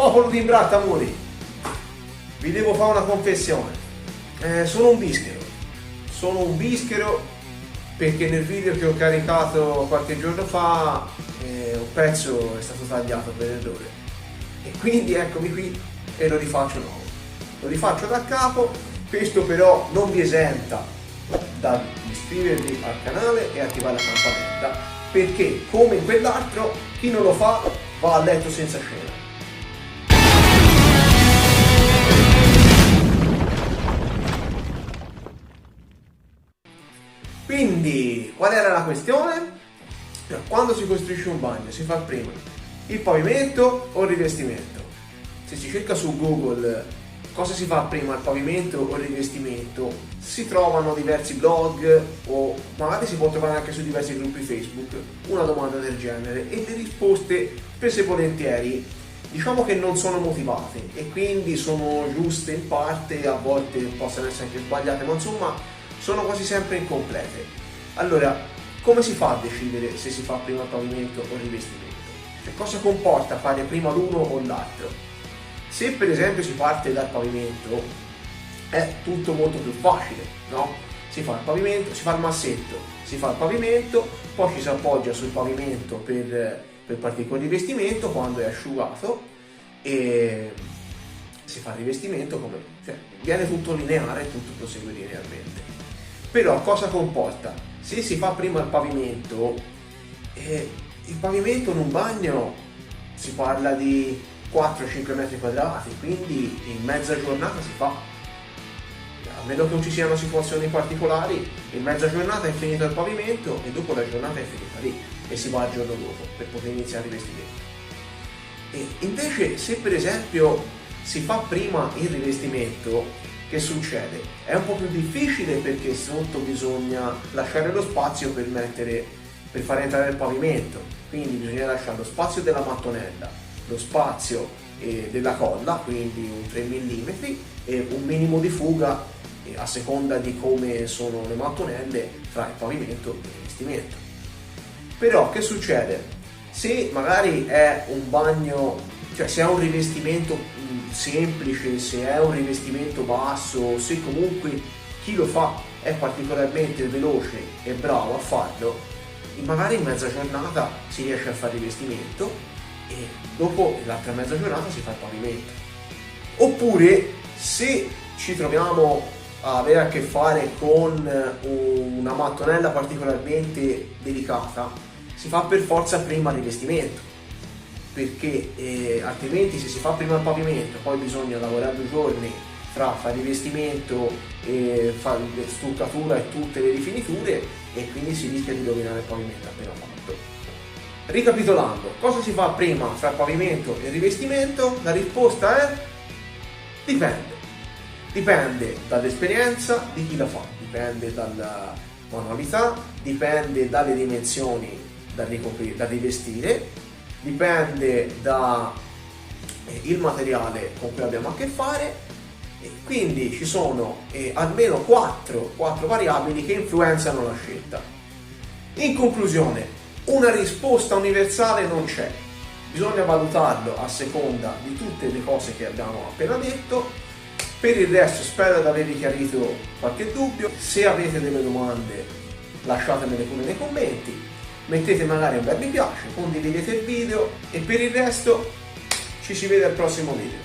Popolo di Imbratamuri, vi devo fare una confessione. Sono un bischero perché nel video che ho caricato qualche giorno fa un pezzo è stato tagliato per errore e quindi eccomi qui e lo rifaccio nuovo, lo rifaccio da capo. Questo però non vi esenta da iscrivervi al canale e attivare la campanella, perché come in quell'altro chi non lo fa va a letto senza cena. Quindi, qual era la questione? Quando si costruisce un bagno si fa prima il pavimento o il rivestimento? Se si cerca su Google cosa si fa prima, il pavimento o il rivestimento, si trovano diversi blog o magari si può trovare anche su diversi gruppi Facebook una domanda del genere e le risposte spesso e volentieri diciamo che non sono motivate e quindi sono giuste in parte, a volte possono essere anche sbagliate, ma insomma sono quasi sempre incomplete. Allora, come si fa a decidere se si fa prima il pavimento o il rivestimento? Cioè, cosa comporta fare prima l'uno o l'altro? Se per esempio si parte dal pavimento è tutto molto più facile, no? Si fa il pavimento, si fa il massetto, si fa il pavimento, poi ci si appoggia sul pavimento per partire con il rivestimento quando è asciugato e si fa il rivestimento cioè viene tutto lineare, tutto prosegue linearmente. Però cosa comporta? Se si fa prima il pavimento in un bagno si parla di 4-5 metri quadrati, quindi in mezza giornata si fa, a meno che non ci siano situazioni particolari, in mezza giornata è finito il pavimento e dopo la giornata è finita lì e si va il giorno dopo per poter iniziare il rivestimento. E invece se per esempio si fa prima il rivestimento, che succede? È un po' più difficile perché sotto bisogna lasciare lo spazio per far entrare il pavimento, quindi bisogna lasciare lo spazio della mattonella, lo spazio della colla, quindi un 3 mm e un minimo di fuga a seconda di come sono le mattonelle fra il pavimento e il rivestimento. Però che succede? Se magari è un bagno, cioè se è un rivestimento semplice, se è un rivestimento basso, se comunque chi lo fa è particolarmente veloce e bravo a farlo, magari in mezza giornata si riesce a fare il rivestimento e dopo l'altra mezza giornata si fa il pavimento. Oppure se ci troviamo a avere a che fare con una mattonella particolarmente delicata, si fa per forza prima il rivestimento, perché altrimenti se si fa prima il pavimento poi bisogna lavorare 2 giorni fra fare il rivestimento e fare stuccatura e tutte le rifiniture e quindi si rischia di rovinare il pavimento appena fatto. Ricapitolando, cosa si fa prima fra il pavimento e il rivestimento? La risposta è dipende. Dipende dall'esperienza di chi la fa, dipende dalla manualità, dipende dalle dimensioni da rivestire, dipende dal materiale con cui abbiamo a che fare e quindi ci sono almeno 4 variabili che influenzano la scelta. In conclusione, una risposta universale non c'è, bisogna valutarlo a seconda di tutte le cose che abbiamo appena detto. Per il resto spero di avervi chiarito qualche dubbio, se avete delle domande lasciatemele pure nei commenti, mettete magari un bel mi piace, condividete il video e per il resto ci si vede al prossimo video.